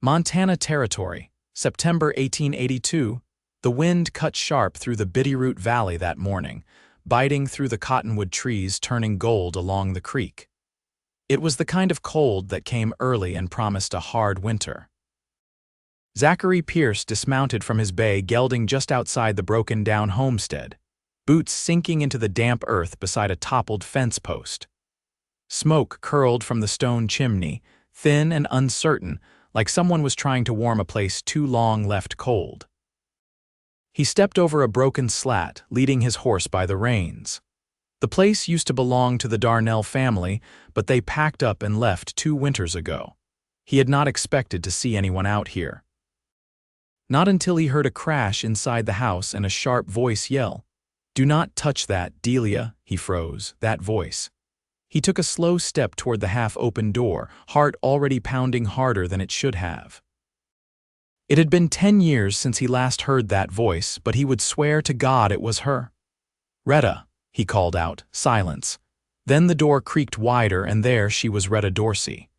Montana Territory, September 1882. The wind cut sharp through the Bitterroot Valley that morning, biting through the cottonwood trees, turning gold along the creek. It was the kind of cold that came early and promised a hard winter. Zachary Pierce dismounted from his bay, gelding just outside the broken-down homestead, boots sinking into the damp earth beside a toppled fence post. Smoke curled from the stone chimney, thin and uncertain, like someone was trying to warm a place too long left cold. He stepped over a broken slat, leading his horse by the reins. The place used to belong to the Darnell family, but they packed up and left 2 winters ago. He had not expected to see anyone out here. Not until he heard a crash inside the house and a sharp voice yell, "Do not touch that, Delia." He froze, that voice. He took a slow step toward the half-open door, heart already pounding harder than it should have. It had been 10 years since he last heard that voice, but he would swear to God it was her. "Rhetta," he called out. Silence. Then the door creaked wider, and there she was, Rhetta Dorsey.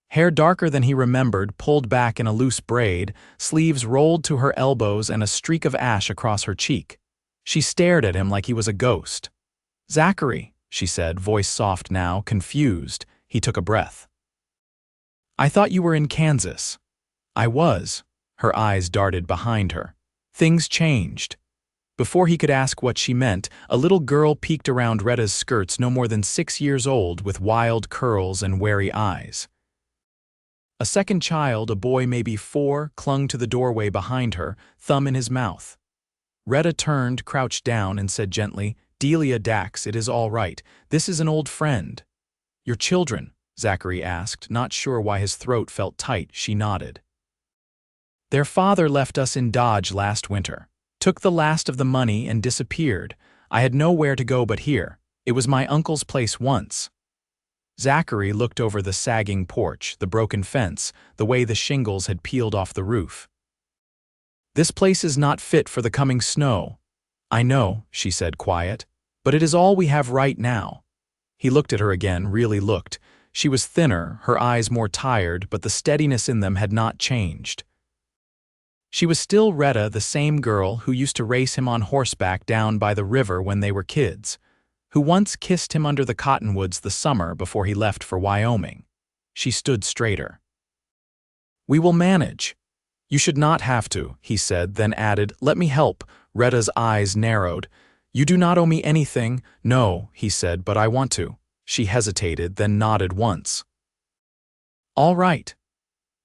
Hair darker than he remembered, pulled back in a loose braid, sleeves rolled to her elbows and a streak of ash across her cheek. She stared at him like he was a ghost. "Zachary," she said, voice soft now, confused. He took a breath. "I thought you were in Kansas." "I was." Her eyes darted behind her. Things changed. Before he could ask what she meant, a little girl peeked around Rhetta's skirts, no more than 6 years old, with wild curls and wary eyes. A second child, a boy maybe 4, clung to the doorway behind her, thumb in his mouth. Rhetta turned, crouched down, and said gently, "Delia Dax, it is all right. This is an old friend." "Your children?" Zachary asked, not sure why his throat felt tight. She nodded. "Their father left us in Dodge last winter, took the last of the money and disappeared. I had nowhere to go but here. It was my uncle's place once." Zachary looked over the sagging porch, the broken fence, the way the shingles had peeled off the roof. "This place is not fit for the coming snow." "I know," she said, quiet, "but it is all we have right now." He looked at her again, really looked. She was thinner, her eyes more tired, but the steadiness in them had not changed. She was still Rhetta, the same girl who used to race him on horseback down by the river when they were kids, who once kissed him under the cottonwoods the summer before he left for Wyoming. She stood straighter. "We will manage." "You should not have to," he said, then added, "Let me help." Rhetta's eyes narrowed. "You do not owe me anything." "No," he said, "but I want to." She hesitated, then nodded once. "All right."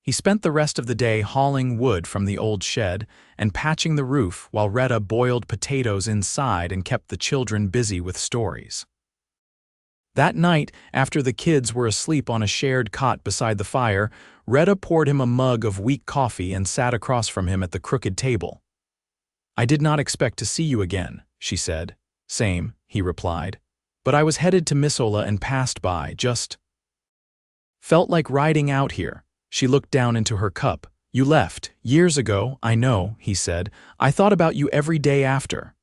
He spent the rest of the day hauling wood from the old shed and patching the roof while Rhetta boiled potatoes inside and kept the children busy with stories. That night, after the kids were asleep on a shared cot beside the fire, Rhetta poured him a mug of weak coffee and sat across from him at the crooked table. "I did not expect to see you again," she said. "Same," he replied. "But I was headed to Missoula and passed by, just felt like riding out here." She looked down into her cup. "You left, years ago, I know," he said. "I thought about you every day after."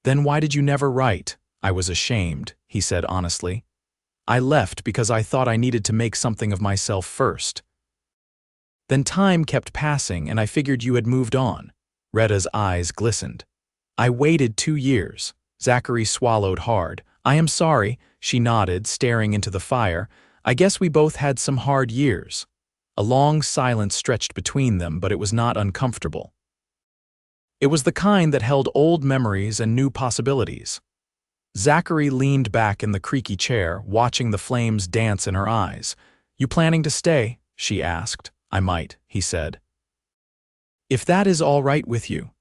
"Then why did you never write?" "I was ashamed," he said honestly. "I left because I thought I needed to make something of myself first. Then time kept passing and I figured you had moved on." Rhetta's eyes glistened. "I waited 2 years." Zachary swallowed hard. "I am sorry," she nodded, staring into the fire. "I guess we both had some hard years." A long silence stretched between them, but it was not uncomfortable. It was the kind that held old memories and new possibilities. Zachary leaned back in the creaky chair, watching the flames dance in her eyes. "You planning to stay?" she asked. "I might," he said. "If that is all right with you."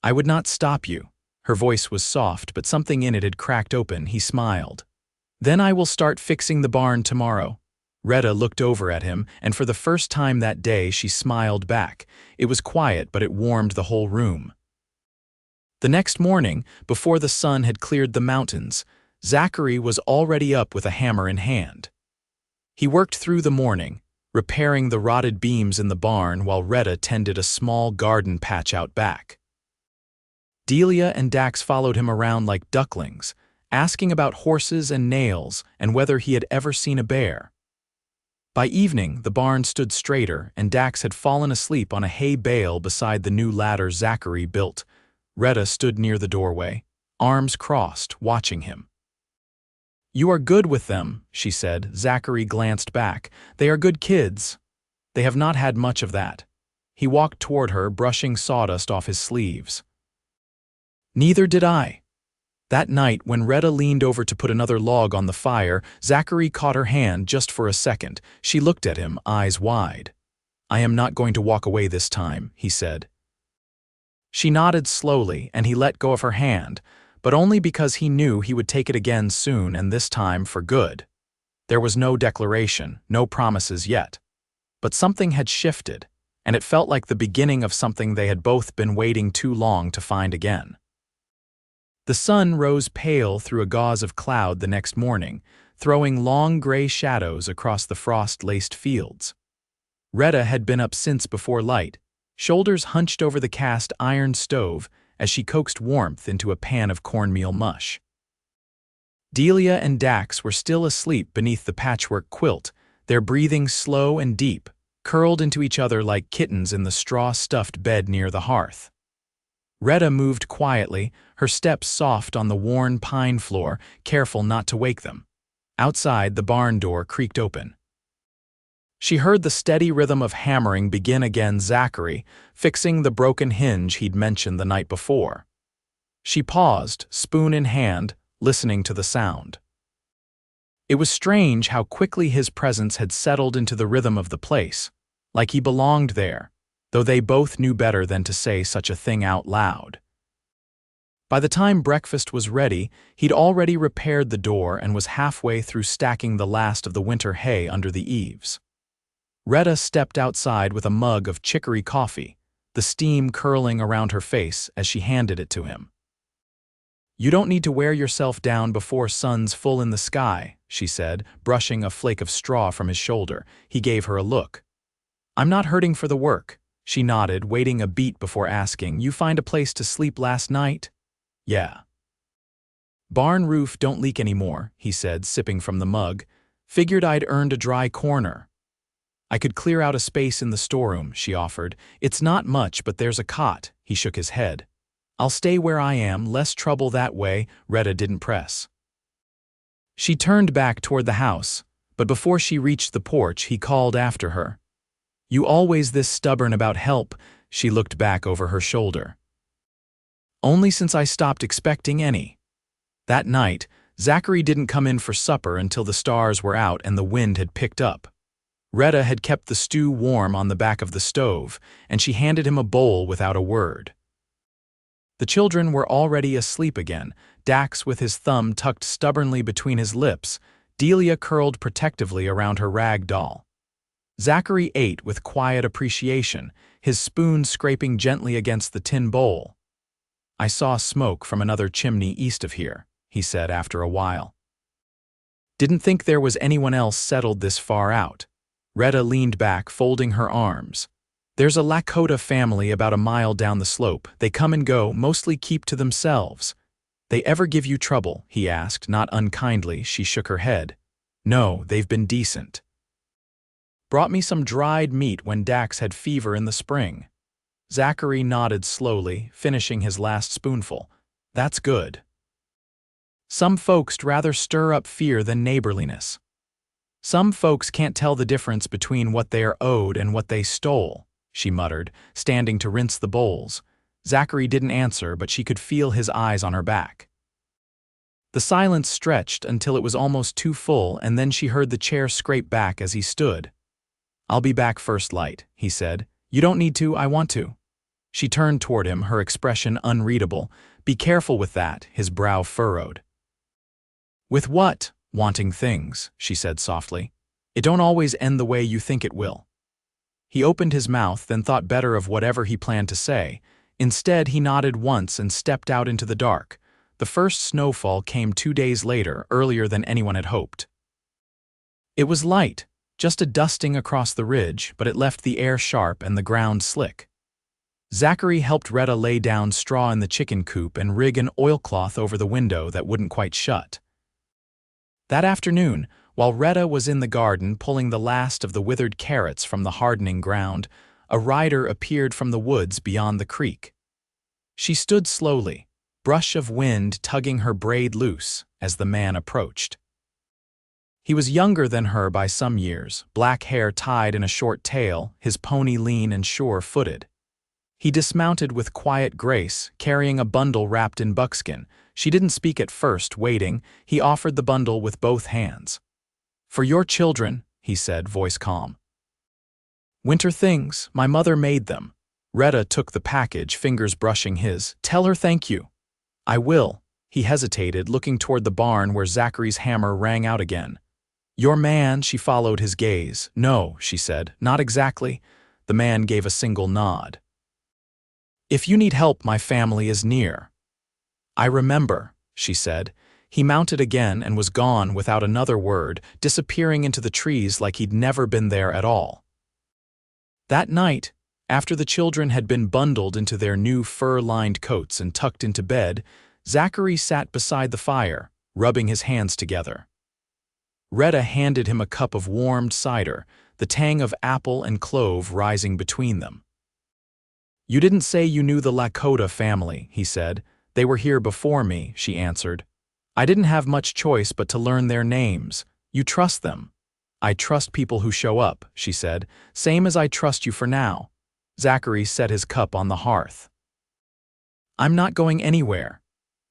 "I would not stop you." Her voice was soft, but something in it had cracked open. He smiled. "Then I will start fixing the barn tomorrow." Rhetta looked over at him, and for the first time that day she smiled back. It was quiet, but it warmed the whole room. The next morning, before the sun had cleared the mountains, Zachary was already up with a hammer in hand. He worked through the morning, repairing the rotted beams in the barn while Rhetta tended a small garden patch out back. Delia and Dax followed him around like ducklings, asking about horses and nails and whether he had ever seen a bear. By evening, the barn stood straighter, and Dax had fallen asleep on a hay bale beside the new ladder Zachary built. Rhetta stood near the doorway, arms crossed, watching him. "You are good with them," she said. Zachary glanced back. "They are good kids." "They have not had much of that." He walked toward her, brushing sawdust off his sleeves. "Neither did I." That night, when Rhetta leaned over to put another log on the fire, Zachary caught her hand just for a second. She looked at him, eyes wide. "I am not going to walk away this time," he said. She nodded slowly, and he let go of her hand, but only because he knew he would take it again soon, and this time for good. There was no declaration, no promises yet. But something had shifted, and it felt like the beginning of something they had both been waiting too long to find again. The sun rose pale through a gauze of cloud the next morning, throwing long gray shadows across the frost-laced fields. Rhetta had been up since before light, shoulders hunched over the cast iron stove as she coaxed warmth into a pan of cornmeal mush. Delia and Dax were still asleep beneath the patchwork quilt, their breathing slow and deep, curled into each other like kittens in the straw-stuffed bed near the hearth. Rhetta moved quietly, her steps soft on the worn pine floor, careful not to wake them. Outside, the barn door creaked open. She heard the steady rhythm of hammering begin again. Zachary, fixing the broken hinge he'd mentioned the night before. She paused, spoon in hand, listening to the sound. It was strange how quickly his presence had settled into the rhythm of the place, like he belonged there, though they both knew better than to say such a thing out loud. By the time breakfast was ready, he'd already repaired the door and was halfway through stacking the last of the winter hay under the eaves. Rhetta stepped outside with a mug of chicory coffee, the steam curling around her face as she handed it to him. "You don't need to wear yourself down before sun's full in the sky," she said, brushing a flake of straw from his shoulder. He gave her a look. "I'm not hurting for the work." She nodded, waiting a beat before asking, "You find a place to sleep last night?" "Yeah." "Barn roof don't leak anymore," he said, sipping from the mug. "Figured I'd earned a dry corner." "I could clear out a space in the storeroom," she offered. "It's not much, but there's a cot." He shook his head. "I'll stay where I am, less trouble that way." Rhetta didn't press. She turned back toward the house, but before she reached the porch, he called after her. "You always this stubborn about help?" She looked back over her shoulder. "Only since I stopped expecting any." That night, Zachary didn't come in for supper until the stars were out and the wind had picked up. Rhetta had kept the stew warm on the back of the stove, and she handed him a bowl without a word. The children were already asleep again, Dax with his thumb tucked stubbornly between his lips, Delia curled protectively around her rag doll. Zachary ate with quiet appreciation, his spoon scraping gently against the tin bowl. "I saw smoke from another chimney east of here," he said after a while. "Didn't think there was anyone else settled this far out." Rhetta leaned back, folding her arms. "There's a Lakota family about a mile down the slope. They come and go, mostly keep to themselves." "They ever give you trouble?" he asked, not unkindly. She shook her head. "No, they've been decent. Brought me some dried meat when Dax had fever in the spring." Zachary nodded slowly, finishing his last spoonful. "That's good. Some folks'd rather stir up fear than neighborliness. Some folks can't tell the difference between what they are owed and what they stole," she muttered, standing to rinse the bowls. Zachary didn't answer, but she could feel his eyes on her back. The silence stretched until it was almost too full, and then she heard the chair scrape back as he stood. "I'll be back first light," he said. "You don't need to, I want to." She turned toward him, her expression unreadable. "Be careful with that," his brow furrowed. "With what?" "Wanting things," she said softly. "It don't always end the way you think it will." He opened his mouth, then thought better of whatever he planned to say. Instead, he nodded once and stepped out into the dark. The first snowfall came 2 days later, earlier than anyone had hoped. It was light, just a dusting across the ridge, but it left the air sharp and the ground slick. Zachary helped Rhetta lay down straw in the chicken coop and rig an oilcloth over the window that wouldn't quite shut. That afternoon, While Rhetta was in the garden pulling the last of the withered carrots from the hardening ground, a rider appeared from the woods beyond the creek. She stood slowly, brush of wind tugging her braid loose as the man approached. He was younger than her by some years, black hair tied in a short tail, his pony lean and sure-footed. He dismounted with quiet grace, carrying a bundle wrapped in buckskin. She didn't speak at first, waiting. He offered the bundle with both hands. "For your children," he said, voice calm. "Winter things, my mother made them." Rhetta took the package, fingers brushing his. "Tell her thank you." "I will." He hesitated, looking toward the barn where Zachary's hammer rang out again. "Your man," she followed his gaze. "No," she said, "not exactly." The man gave a single nod. "If you need help, my family is near." "I remember," she said. He mounted again and was gone without another word, disappearing into the trees like he'd never been there at all. That night, after the children had been bundled into their new fur-lined coats and tucked into bed, Zachary sat beside the fire, rubbing his hands together. Rhetta handed him a cup of warmed cider, the tang of apple and clove rising between them. "You didn't say you knew the Lakota family," he said. "They were here before me," she answered. "I didn't have much choice but to learn their names. You trust them." "I trust people who show up," she said, "same as I trust you for now." Zachary set his cup on the hearth. "I'm not going anywhere."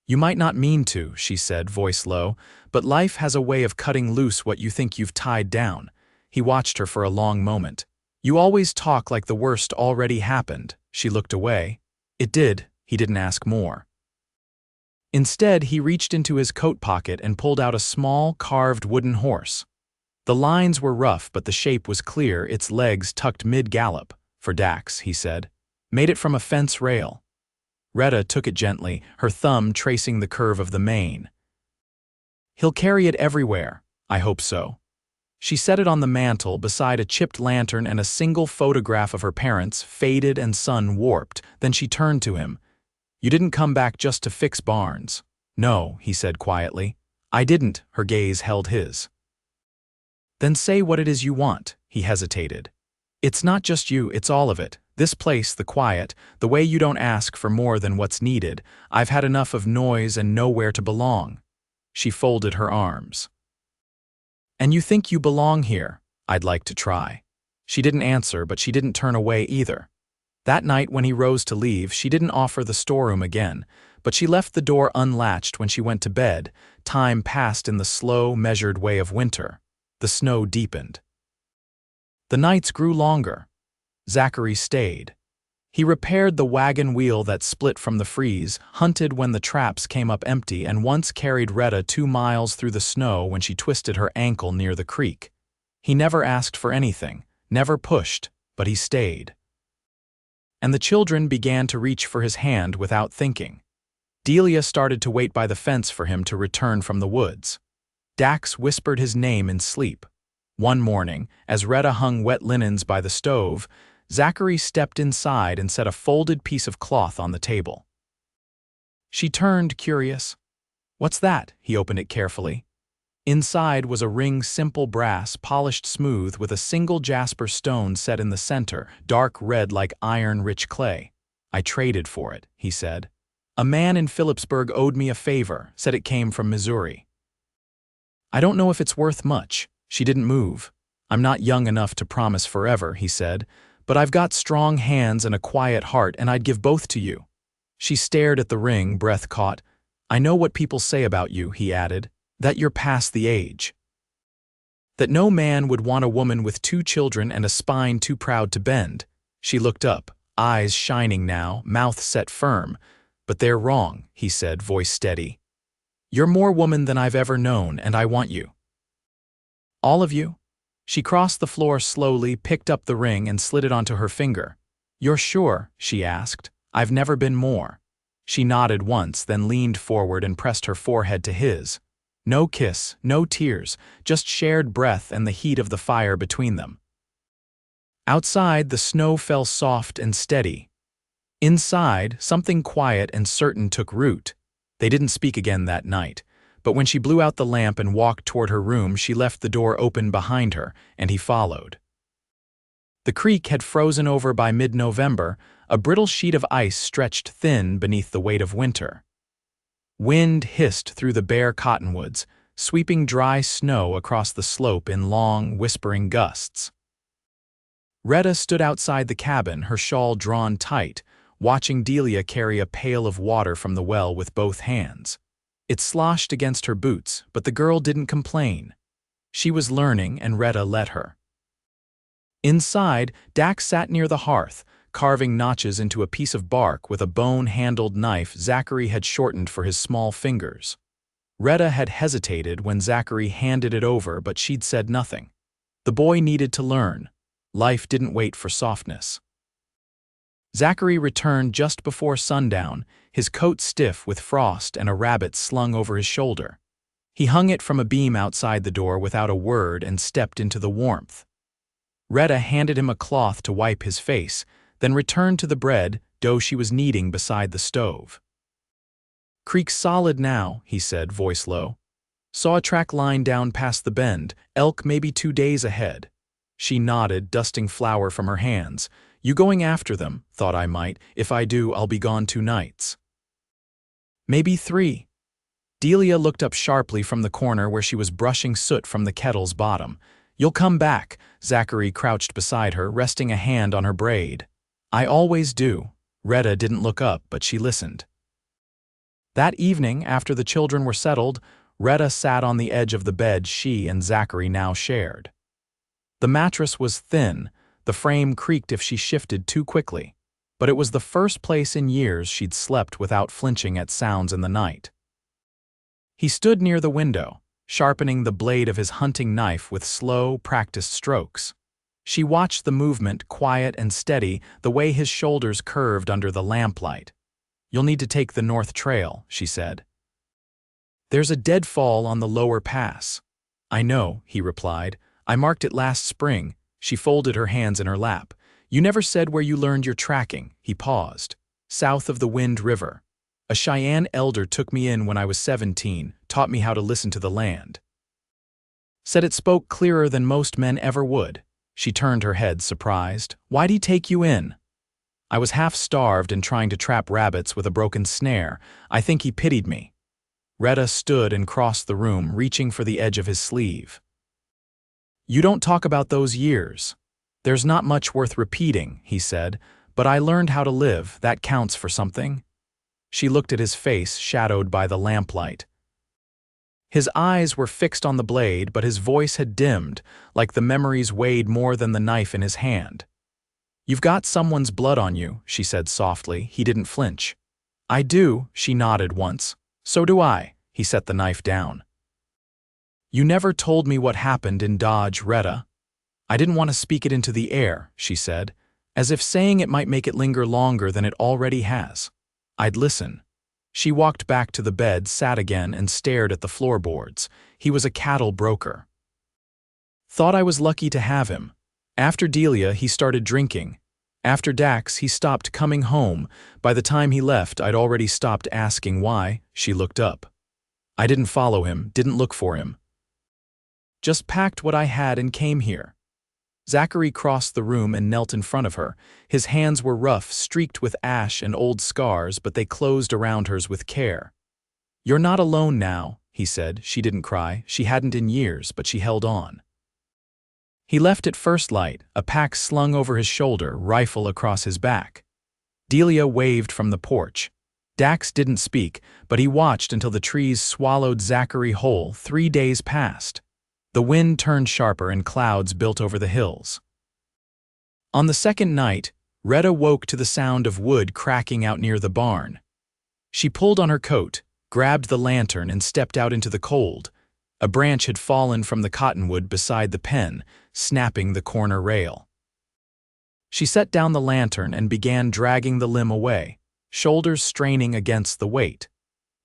"You might not mean to," she said, voice low, "but life has a way of cutting loose what you think you've tied down." He watched her for a long moment. "You always talk like the worst already happened." She looked away. "It did." He didn't ask more. Instead, he reached into his coat pocket and pulled out a small, carved wooden horse. The lines were rough, but the shape was clear, its legs tucked mid-gallop. "For Dax," he said. "Made it from a fence rail." Rhetta took it gently, her thumb tracing the curve of the mane. "He'll carry it everywhere." "I hope so." She set it on the mantel beside a chipped lantern and a single photograph of her parents, faded and sun-warped. Then she turned to him. "You didn't come back just to fix barns." "No," he said quietly. "I didn't." Her gaze held his. "Then say what it is you want." He hesitated. "It's not just you, it's all of it. This place, the quiet, the way you don't ask for more than what's needed. I've had enough of noise and nowhere to belong." She folded her arms. "And you think you belong here?" "I'd like to try." She didn't answer, but she didn't turn away either. That night when he rose to leave, she didn't offer the storeroom again, but she left the door unlatched when she went to bed. Time passed in the slow, measured way of winter. The snow deepened. The nights grew longer. Zachary stayed. He repaired the wagon wheel that split from the freeze, hunted when the traps came up empty, and once carried Rhetta 2 miles through the snow when she twisted her ankle near the creek. He never asked for anything, never pushed, but he stayed. And the children began to reach for his hand without thinking. Delia started to wait by the fence for him to return from the woods. Dax whispered his name in sleep. One morning, as Rhetta hung wet linens by the stove, Zachary stepped inside and set a folded piece of cloth on the table. She turned, curious. "What's that?" He opened it carefully. Inside was a ring, simple brass, polished smooth, with a single jasper stone set in the center, dark red like iron-rich clay. "I traded for it," he said. "A man in Phillipsburg owed me a favor, said it came from Missouri." "I don't know if it's worth much." She didn't move. "I'm not young enough to promise forever," he said, "but I've got strong hands and a quiet heart, and I'd give both to you." She stared at the ring, breath caught. "I know what people say about you," he added, "that you're past the age. That no man would want a woman with 2 children and a spine too proud to bend." She looked up, eyes shining now, mouth set firm. "But they're wrong," he said, voice steady. "You're more woman than I've ever known, and I want you." "All of you?" She crossed the floor slowly, picked up the ring, and slid it onto her finger. "You're sure?" she asked. "I've never been more." She nodded once, then leaned forward and pressed her forehead to his. No kiss, no tears, just shared breath and the heat of the fire between them. Outside, the snow fell soft and steady. Inside, something quiet and certain took root. They didn't speak again that night, but when she blew out the lamp and walked toward her room, she left the door open behind her, and he followed. The creek had frozen over by mid-November, a brittle sheet of ice stretched thin beneath the weight of winter. Wind hissed through the bare cottonwoods, sweeping dry snow across the slope in long, whispering gusts. Rhetta stood outside the cabin, her shawl drawn tight, watching Delia carry a pail of water from the well with both hands. It sloshed against her boots, but the girl didn't complain. She was learning, and Rhetta let her. Inside, Dax sat near the hearth, carving notches into a piece of bark with a bone-handled knife Zachary had shortened for his small fingers. Rhetta had hesitated when Zachary handed it over, but she'd said nothing. The boy needed to learn. Life didn't wait for softness. Zachary returned just before sundown, his coat stiff with frost and a rabbit slung over his shoulder. He hung it from a beam outside the door without a word and stepped into the warmth. Rhetta handed him a cloth to wipe his face, then returned to the bread dough she was kneading beside the stove. "Creek's solid now," he said, voice low. "Saw a track line down past the bend, elk maybe 2 days ahead." She nodded, dusting flour from her hands. "You going after them?" "Thought I might. If I do, I'll be gone 2 nights. Maybe 3. Delia looked up sharply from the corner where she was brushing soot from the kettle's bottom. "You'll come back." Zachary crouched beside her, resting a hand on her braid. "I always do." Rhetta didn't look up, but she listened. That evening, after the children were settled, Rhetta sat on the edge of the bed she and Zachary now shared. The mattress was thin, the frame creaked if she shifted too quickly, but it was the first place in years she'd slept without flinching at sounds in the night. He stood near the window, sharpening the blade of his hunting knife with slow, practiced strokes. She watched the movement, quiet and steady, the way his shoulders curved under the lamplight. "You'll need to take the north trail," she said. "There's a deadfall on the lower pass." "I know," he replied. "I marked it last spring." She folded her hands in her lap. "You never said where you learned your tracking." He paused. "South of the Wind River. A Cheyenne elder took me in when I was 17, taught me how to listen to the land. Said it spoke clearer than most men ever would." She turned her head, surprised. "Why'd he take you in?" "I was half-starved and trying to trap rabbits with a broken snare. I think he pitied me." Rhetta stood and crossed the room, reaching for the edge of his sleeve. "You don't talk about those years. There's not much worth repeating," he said, "but I learned how to live. That counts for something." She looked at his face, shadowed by the lamplight. His eyes were fixed on the blade, but his voice had dimmed, like the memories weighed more than the knife in his hand. "You've got someone's blood on you," she said softly. He didn't flinch. "I do," she nodded once. "So do I." He set the knife down. "You never told me what happened in Dodge, Rhetta." "I didn't want to speak it into the air," she said, as if saying it might make it linger longer than it already has. "I'd listen." She walked back to the bed, sat again, and stared at the floorboards. He was a cattle broker. "Thought I was lucky to have him. After Delia, he started drinking. After Dax, he stopped coming home. By the time he left, I'd already stopped asking why." She looked up. "I didn't follow him, didn't look for him. Just packed what I had and came here." Zachary crossed the room and knelt in front of her. His hands were rough, streaked with ash and old scars, but they closed around hers with care. "You're not alone now," he said. She didn't cry. She hadn't in years, but she held on. He left at first light, a pack slung over his shoulder, rifle across his back. Delia waved from the porch. Dax didn't speak, but he watched until the trees swallowed Zachary whole. 3 days passed. The wind turned sharper and clouds built over the hills. On the second night, Rhetta woke to the sound of wood cracking out near the barn. She pulled on her coat, grabbed the lantern, and stepped out into the cold. A branch had fallen from the cottonwood beside the pen, snapping the corner rail. She set down the lantern and began dragging the limb away, shoulders straining against the weight.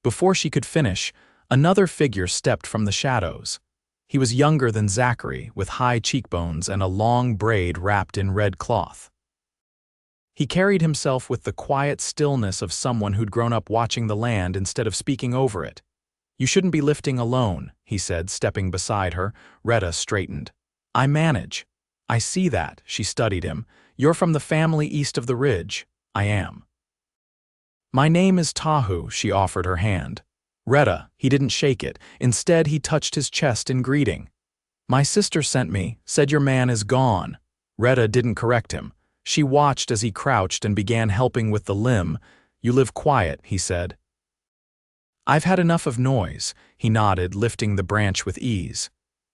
Before she could finish, another figure stepped from the shadows. He was younger than Zachary, with high cheekbones and a long braid wrapped in red cloth. He carried himself with the quiet stillness of someone who'd grown up watching the land instead of speaking over it. You shouldn't be lifting alone, he said, stepping beside her. Rhetta straightened. I manage. I see that, she studied him. You're from the family east of the ridge. I am. My name is Tahu, she offered her hand. Rhetta, he didn't shake it. Instead, he touched his chest in greeting. My sister sent me, said your man is gone. Rhetta didn't correct him. She watched as he crouched and began helping with the limb. You live quiet, he said. I've had enough of noise, he nodded, lifting the branch with ease.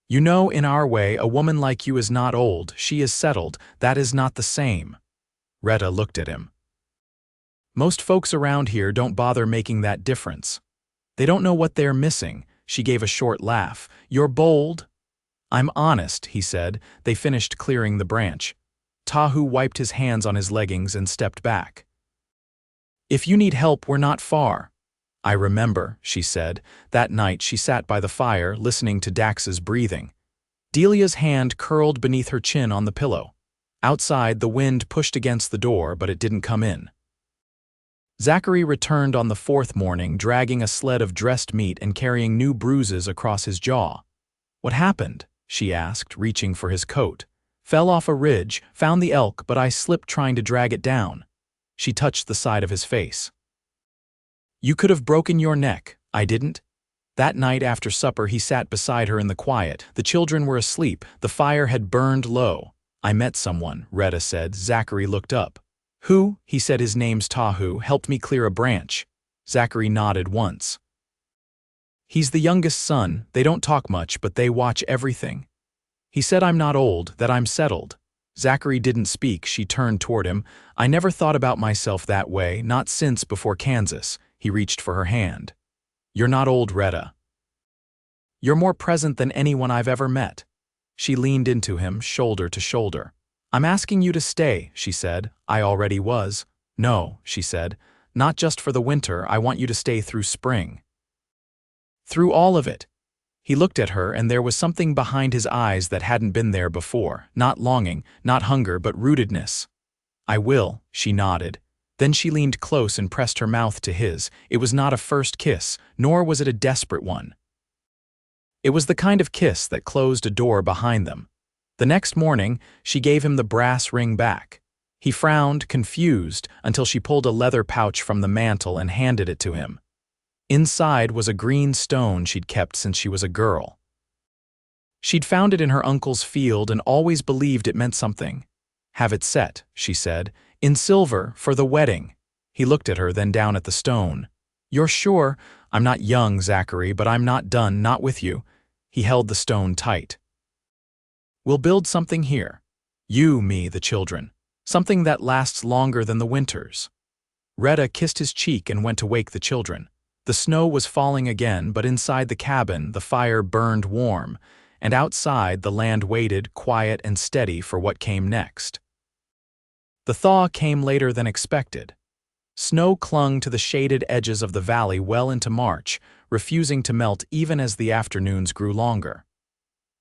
You know, in our way, a woman like you is not old, she is settled. That is not the same. Rhetta looked at him. Most folks around here don't bother making that difference. They don't know what they're missing. She gave a short laugh. You're bold. I'm honest, he said. They finished clearing the branch. Tahu wiped his hands on his leggings and stepped back. If you need help, we're not far. I remember, she said. That night she sat by the fire, listening to Dax's breathing. Delia's hand curled beneath her chin on the pillow. Outside, the wind pushed against the door, but it didn't come in. Zachary returned on the fourth morning, dragging a sled of dressed meat and carrying new bruises across his jaw. What happened? She asked, reaching for his coat. Fell off a ridge, found the elk, but I slipped trying to drag it down. She touched the side of his face. You could have broken your neck. I didn't. That night after supper he sat beside her in the quiet. The children were asleep. The fire had burned low. I met someone, Rhetta said. Zachary looked up. Who? He said. His name's Tahu. Helped me clear a branch. Zachary nodded once. He's the youngest son. They don't talk much, but they watch everything. He said I'm not old, that I'm settled. Zachary didn't speak. She turned toward him. I never thought about myself that way, not since before Kansas. He reached for her hand. You're not old, Rhetta. You're more present than anyone I've ever met. She leaned into him, shoulder to shoulder. I'm asking you to stay, she said. I already was. No, she said. Not just for the winter. I want you to stay through spring. Through all of it. He looked at her, and there was something behind his eyes that hadn't been there before. Not longing, not hunger, but rootedness. I will, she nodded. Then she leaned close and pressed her mouth to his. It was not a first kiss, nor was it a desperate one. It was the kind of kiss that closed a door behind them. The next morning, she gave him the brass ring back. He frowned, confused, until she pulled a leather pouch from the mantel and handed it to him. Inside was a green stone she'd kept since she was a girl. She'd found it in her uncle's field and always believed it meant something. Have it set, she said, in silver for the wedding. He looked at her, then down at the stone. You're sure? I'm not young, Zachary, but I'm not done, not with you. He held the stone tight. We'll build something here. You, me, the children. Something that lasts longer than the winters. Rhetta kissed his cheek and went to wake the children. The snow was falling again, but inside the cabin the fire burned warm, and outside the land waited, quiet and steady, for what came next. The thaw came later than expected. Snow clung to the shaded edges of the valley well into March, refusing to melt even as the afternoons grew longer.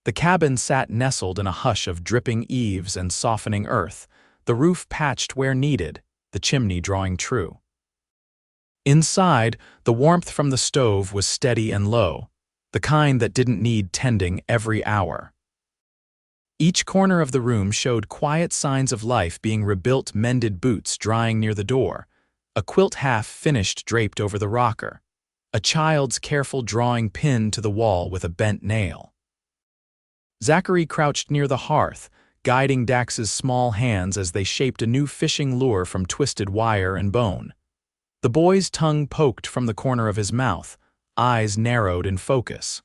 The cabin sat nestled in a hush of dripping eaves and softening earth, the roof patched where needed, the chimney drawing true. Inside, the warmth from the stove was steady and low, the kind that didn't need tending every hour. Each corner of the room showed quiet signs of life: being rebuilt, mended boots drying near the door, a quilt half-finished draped over the rocker, a child's careful drawing pinned to the wall with a bent nail. Zachary crouched near the hearth, guiding Dax's small hands as they shaped a new fishing lure from twisted wire and bone. The boy's tongue poked from the corner of his mouth, eyes narrowed in focus.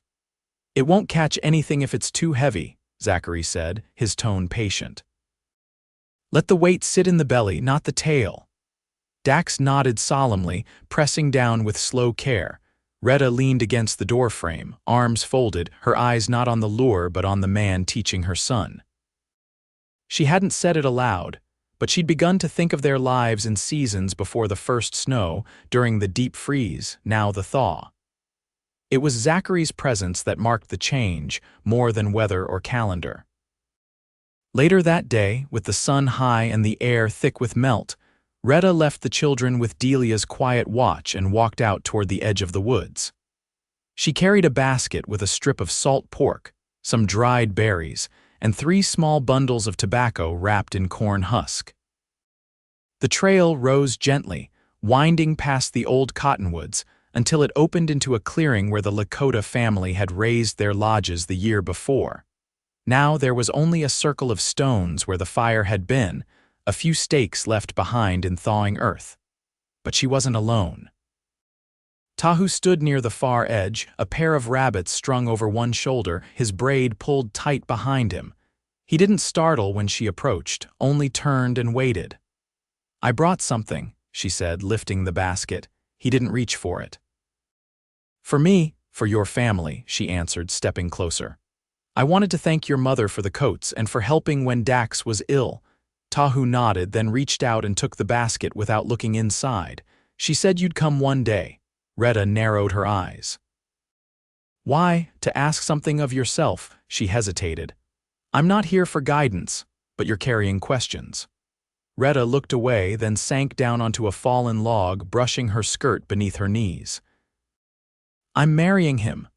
It won't catch anything if it's too heavy, Zachary said, his tone patient. Let the weight sit in the belly, not the tail. Dax nodded solemnly, pressing down with slow care. Rhetta leaned against the doorframe, arms folded, her eyes not on the lure but on the man teaching her son. She hadn't said it aloud, but she'd begun to think of their lives in seasons: before the first snow, during the deep freeze, now the thaw. It was Zachary's presence that marked the change, more than weather or calendar. Later that day, with the sun high and the air thick with melt, Rhetta left the children with Delia's quiet watch and walked out toward the edge of the woods. She carried a basket with a strip of salt pork, some dried berries, and 3 small bundles of tobacco wrapped in corn husk. The trail rose gently, winding past the old cottonwoods until it opened into a clearing where the Lakota family had raised their lodges the year before. Now there was only a circle of stones where the fire had been, a few stakes left behind in thawing earth. But she wasn't alone. Tahu stood near the far edge, a pair of rabbits strung over one shoulder, his braid pulled tight behind him. He didn't startle when she approached, only turned and waited. "I brought something," she said, lifting the basket. He didn't reach for it. "For me, for your family," she answered, stepping closer. "I wanted to thank your mother for the coats and for helping when Dax was ill." Tahu nodded, then reached out and took the basket without looking inside. "She said you'd come one day." Rhetta narrowed her eyes. "Why, to ask something of yourself," she hesitated. "I'm not here for guidance, but you're carrying questions." Rhetta looked away, then sank down onto a fallen log, brushing her skirt beneath her knees. "I'm marrying him."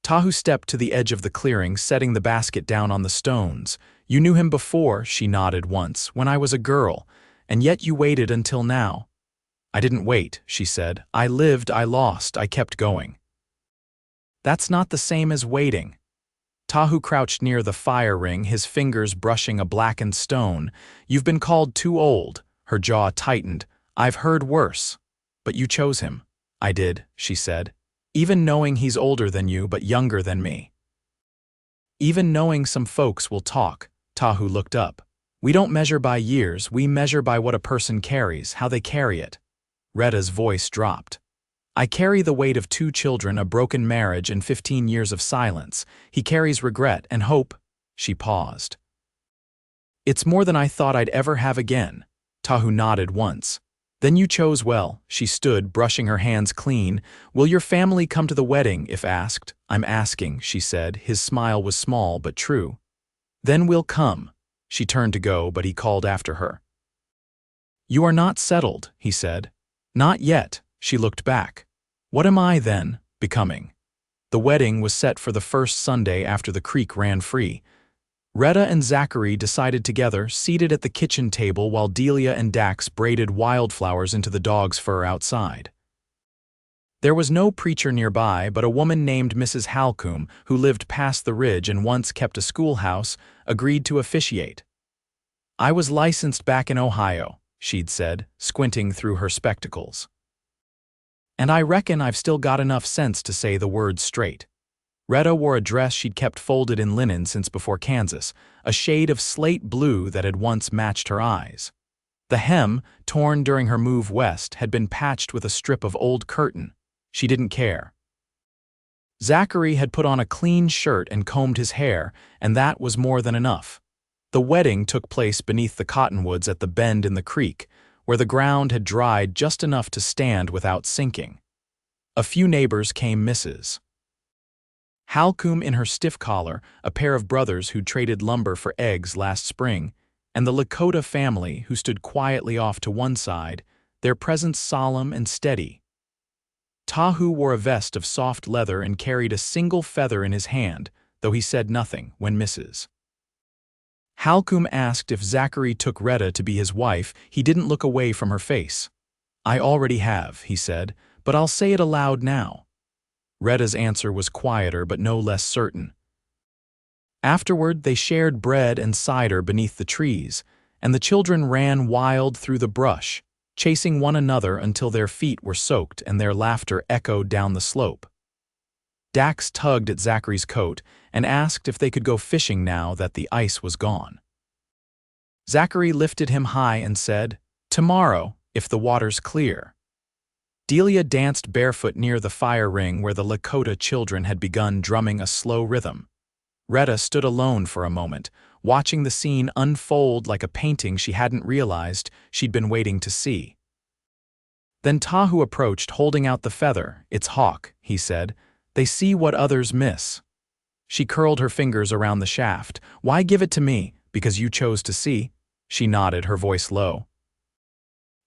Tahu stepped to the edge of the clearing, setting the basket down on the stones. "You knew him before," she nodded once, "when I was a girl, and yet you waited until now." "I didn't wait," she said. "I lived, I lost, I kept going." "That's not the same as waiting." Tahu crouched near the fire ring, his fingers brushing a blackened stone. "You've been called too old." Her jaw tightened. "I've heard worse. But you chose him." "I did," she said. "Even knowing he's older than you but younger than me." "Even knowing some folks will talk." Tahu looked up. "We don't measure by years, we measure by what a person carries, how they carry it." Rhetta's voice dropped. "I carry the weight of 2 children, a broken marriage, and 15 years of silence. He carries regret and hope." She paused. "It's more than I thought I'd ever have again." Tahu nodded once. "Then you chose well." She stood, brushing her hands clean. "Will your family come to the wedding, if asked?" "I'm asking," she said. His smile was small but true. "Then we'll come." She turned to go, but he called after her. "You are not settled," he said. "Not yet." She looked back. "What am I, then, becoming?" The wedding was set for the first Sunday after the creek ran free. Rhetta and Zachary decided together, seated at the kitchen table while Delia and Dax braided wildflowers into the dog's fur outside. There was no preacher nearby, but a woman named Mrs. Halcombe, who lived past the ridge and once kept a schoolhouse, agreed to officiate. "I was licensed back in Ohio," she'd said, squinting through her spectacles. "And I reckon I've still got enough sense to say the words straight." Rhetta wore a dress she'd kept folded in linen since before Kansas, a shade of slate blue that had once matched her eyes. The hem, torn during her move west, had been patched with a strip of old curtain. She didn't care. Zachary had put on a clean shirt and combed his hair, and that was more than enough. The wedding took place beneath the cottonwoods at the bend in the creek, where the ground had dried just enough to stand without sinking. A few neighbors came Mrs. Halcombe in her stiff collar, a pair of brothers who'd traded lumber for eggs last spring, and the Lakota family who stood quietly off to one side, their presence solemn and steady. Tahu wore a vest of soft leather and carried a single feather in his hand, though he said nothing when Mrs. Halcombe asked if Zachary took Rhetta to be his wife. He didn't look away from her face. "I already have," he said, "but I'll say it aloud now." Rhetta's answer was quieter but no less certain. Afterward, they shared bread and cider beneath the trees, and the children ran wild through the brush, chasing one another until their feet were soaked and their laughter echoed down the slope. Dax tugged at Zachary's coat and asked if they could go fishing now that the ice was gone. Zachary lifted him high and said, "Tomorrow, if the water's clear." Delia danced barefoot near the fire ring where the Lakota children had begun drumming a slow rhythm. Rhetta stood alone for a moment, watching the scene unfold like a painting she hadn't realized she'd been waiting to see. Then Tahu approached, holding out the feather. "It's hawk," he said. "They see what others miss." She curled her fingers around the shaft. "Why give it to me? Because you chose to see?" She nodded, her voice low.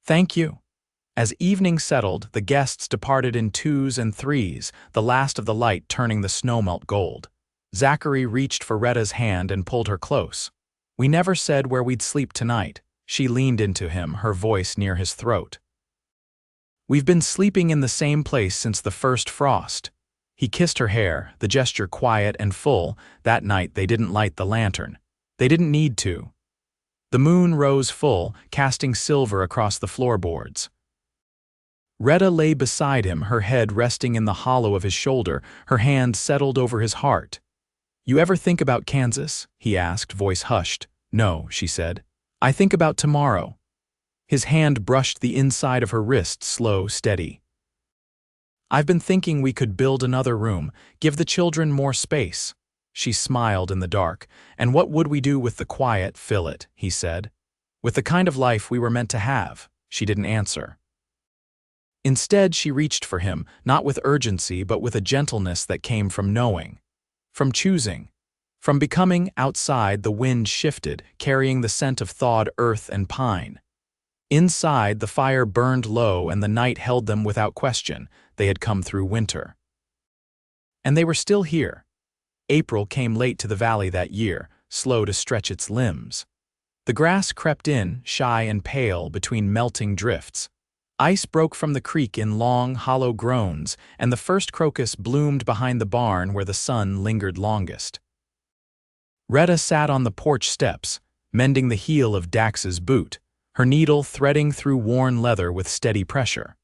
"Thank you." As evening settled, the guests departed in twos and threes, the last of the light turning the snowmelt gold. Zachary reached for Rhetta's hand and pulled her close. "We never said where we'd sleep tonight." She leaned into him, her voice near his throat. "We've been sleeping in the same place since the first frost." He kissed her hair, the gesture quiet and full. That night they didn't light the lantern. They didn't need to. The moon rose full, casting silver across the floorboards. Rhetta lay beside him, her head resting in the hollow of his shoulder, her hand settled over his heart. "You ever think about Kansas?" he asked, voice hushed. "No," she said. "I think about tomorrow." His hand brushed the inside of her wrist, slow, steady. "I've been thinking we could build another room, give the children more space." She smiled in the dark. "And what would we do with the quiet? Fill it," he said. "With the kind of life we were meant to have." She didn't answer. Instead, she reached for him, not with urgency, but with a gentleness that came from knowing, from choosing, from becoming. Outside, the wind shifted, carrying the scent of thawed earth and pine. Inside, the fire burned low and the night held them without question. They had come through winter. And they were still here. April came late to the valley that year, slow to stretch its limbs. The grass crept in, shy and pale, between melting drifts. Ice broke from the creek in long, hollow groans, and the first crocus bloomed behind the barn where the sun lingered longest. Rhetta sat on the porch steps, mending the heel of Dax's boot, her needle threading through worn leather with steady pressure.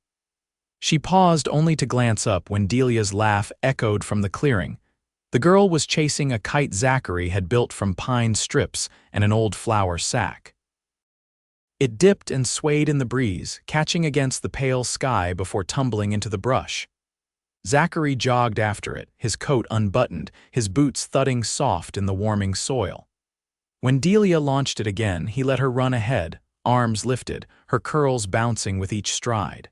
She paused only to glance up when Delia's laugh echoed from the clearing. The girl was chasing a kite Zachary had built from pine strips and an old flour sack. It dipped and swayed in the breeze, catching against the pale sky before tumbling into the brush. Zachary jogged after it, his coat unbuttoned, his boots thudding soft in the warming soil. When Delia launched it again, he let her run ahead, arms lifted, her curls bouncing with each stride.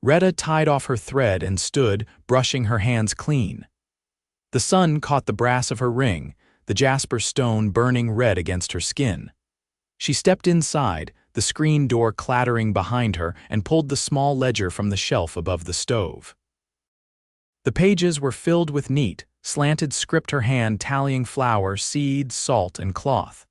Rhetta tied off her thread and stood, brushing her hands clean. The sun caught the brass of her ring, the jasper stone burning red against her skin. She stepped inside, the screen door clattering behind her, and pulled the small ledger from the shelf above the stove. The pages were filled with neat, slanted script, her hand tallying flour, seed, salt, and cloth.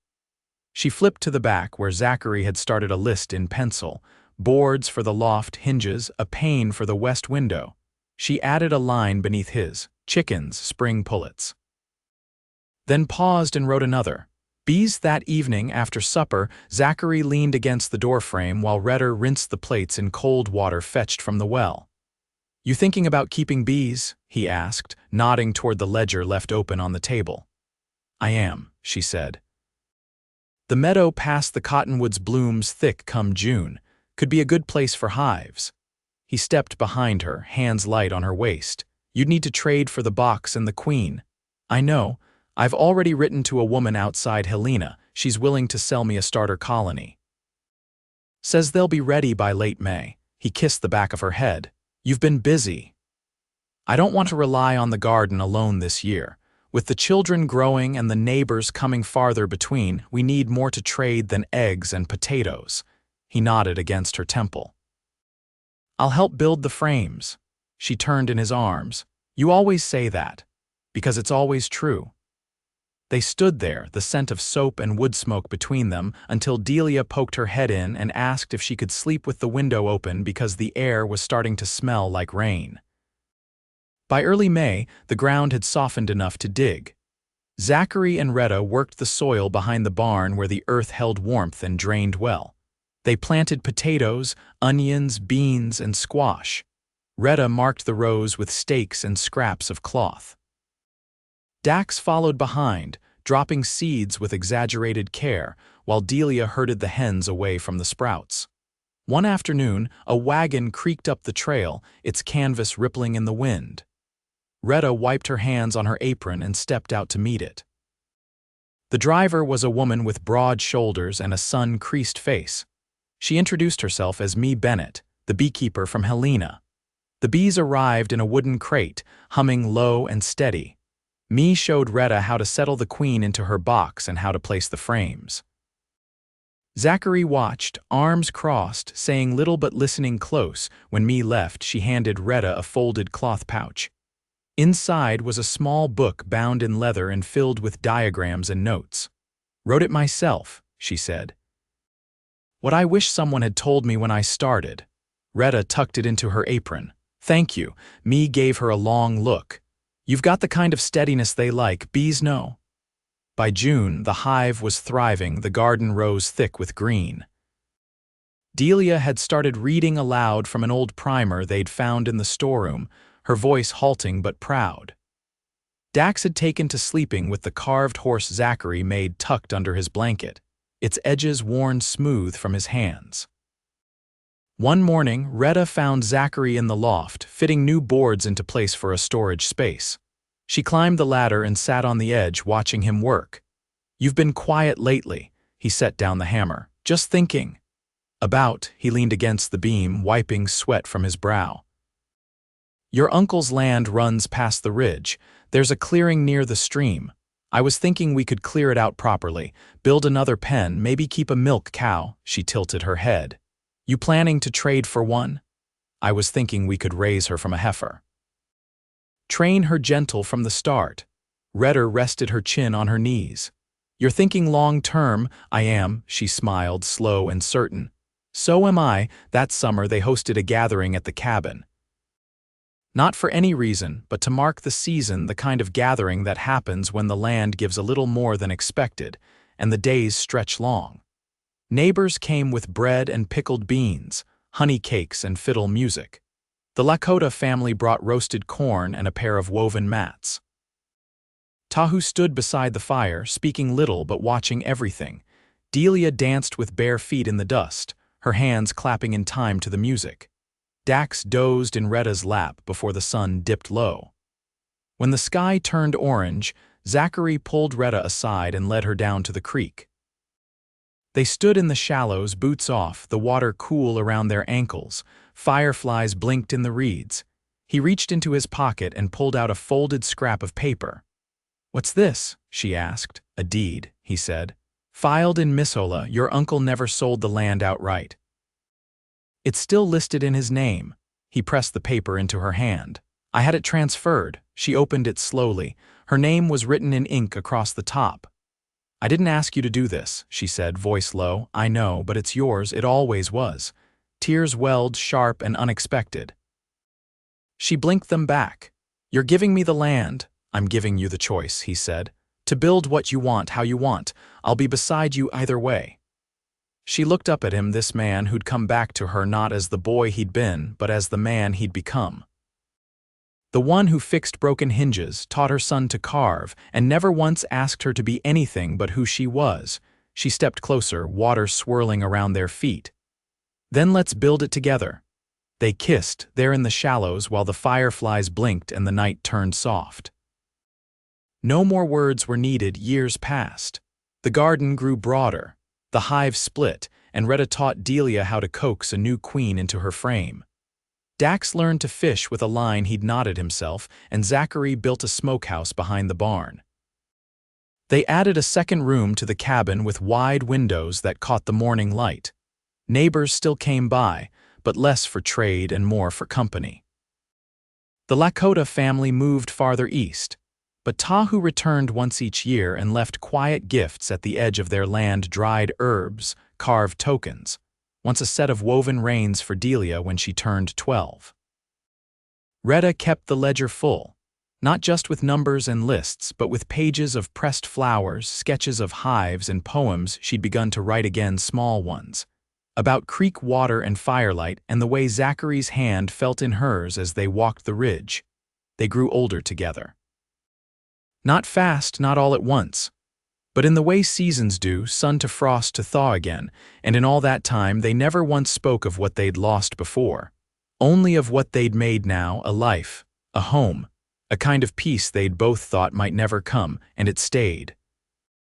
She flipped to the back where Zachary had started a list in pencil: boards for the loft, hinges, a pane for the west window. She added a line beneath his: chickens, spring pullets. Then paused and wrote another: bees. That evening, after supper, Zachary leaned against the doorframe while Rhetta rinsed the plates in cold water fetched from the well. "You thinking about keeping bees?" he asked, nodding toward the ledger left open on the table. "I am," she said. The meadow past the cottonwoods blooms thick come June. Could be a good place for hives. He stepped behind her, hands light on her waist. "You'd need to trade for the box and the queen." "I know. I've already written to a woman outside Helena. She's willing to sell me a starter colony. Says they'll be ready by late May." He kissed the back of her head. "You've been busy." "I don't want to rely on the garden alone this year. With the children growing and the neighbors coming farther between, we need more to trade than eggs and potatoes." He nodded against her temple. "I'll help build the frames." She turned in his arms. "You always say that." "Because it's always true." They stood there, the scent of soap and wood smoke between them, until Delia poked her head in and asked if she could sleep with the window open because the air was starting to smell like rain. By early May, the ground had softened enough to dig. Zachary and Rhetta worked the soil behind the barn where the earth held warmth and drained well. They planted potatoes, onions, beans, and squash. Rhetta marked the rows with stakes and scraps of cloth. Dax followed behind, dropping seeds with exaggerated care, while Delia herded the hens away from the sprouts. One afternoon, a wagon creaked up the trail, its canvas rippling in the wind. Rhetta wiped her hands on her apron and stepped out to meet it. The driver was a woman with broad shoulders and a sun-creased face. She introduced herself as Me Bennett, the beekeeper from Helena. The bees arrived in a wooden crate, humming low and steady. Me showed Rhetta how to settle the queen into her box and how to place the frames. Zachary watched, arms crossed, saying little but listening close. When me left, she handed Rhetta a folded cloth pouch. Inside was a small book bound in leather and filled with diagrams and notes. "Wrote it myself," she said. "What I wish someone had told me when I started." Rhetta tucked it into her apron. "Thank you." Me gave her a long look. "You've got the kind of steadiness they like, bees know." By June, the hive was thriving, the garden rose thick with green. Delia had started reading aloud from an old primer they'd found in the storeroom, her voice halting but proud. Dax had taken to sleeping with the carved horse Zachary made tucked under his blanket, its edges worn smooth from his hands. One morning, Rhetta found Zachary in the loft, fitting new boards into place for a storage space. She climbed the ladder and sat on the edge, watching him work. "You've been quiet lately," he set down the hammer. "Just thinking." He leaned against the beam, wiping sweat from his brow. "Your uncle's land runs past the ridge. There's a clearing near the stream. I was thinking we could clear it out properly, build another pen, maybe keep a milk cow." She tilted her head. "You planning to trade for one?" "I was thinking we could raise her from a heifer. Train her gentle from the start." Rhetta rested her chin on her knees. "You're thinking long-term." "I am," she smiled, slow and certain. "So am I." That summer they hosted a gathering at the cabin. Not for any reason, but to mark the season, the kind of gathering that happens when the land gives a little more than expected, and the days stretch long. Neighbors came with bread and pickled beans, honey cakes and fiddle music. The Lakota family brought roasted corn and a pair of woven mats. Tahu stood beside the fire, speaking little but watching everything. Delia danced with bare feet in the dust, her hands clapping in time to the music. Dax dozed in Rhetta's lap before the sun dipped low. When the sky turned orange, Zachary pulled Rhetta aside and led her down to the creek. They stood in the shallows, boots off, the water cool around their ankles. Fireflies blinked in the reeds. He reached into his pocket and pulled out a folded scrap of paper. "What's this?" she asked. "A deed," he said. "Filed in Missoula. Your uncle never sold the land outright. It's still listed in his name." He pressed the paper into her hand. "I had it transferred." She opened it slowly. Her name was written in ink across the top. "I didn't ask you to do this," she said, voice low. "I know, but it's yours. It always was." Tears welled, sharp and unexpected. She blinked them back. "You're giving me the land." "I'm giving you the choice," he said. "To build what you want, how you want. I'll be beside you either way." She looked up at him, this man who'd come back to her not as the boy he'd been, but as the man he'd become. The one who fixed broken hinges, taught her son to carve, and never once asked her to be anything but who she was. She stepped closer, water swirling around their feet. "Then let's build it together." They kissed, there in the shallows, while the fireflies blinked and the night turned soft. No more words were needed. Years passed. The garden grew broader. The hive split, and Rhetta taught Delia how to coax a new queen into her frame. Dax learned to fish with a line he'd knotted himself, and Zachary built a smokehouse behind the barn. They added a second room to the cabin with wide windows that caught the morning light. Neighbors still came by, but less for trade and more for company. The Lakota family moved farther east, but Tahu returned once each year and left quiet gifts at the edge of their land: dried herbs, carved tokens, once a set of woven reins for Delia when she turned 12. Rhetta kept the ledger full, not just with numbers and lists, but with pages of pressed flowers, sketches of hives, and poems she'd begun to write again, small ones, about creek water and firelight and the way Zachary's hand felt in hers as they walked the ridge. They grew older together. Not fast, not all at once, but in the way seasons do, sun to frost to thaw again, and in all that time they never once spoke of what they'd lost before, only of what they'd made now: a life, a home, a kind of peace they'd both thought might never come, and it stayed.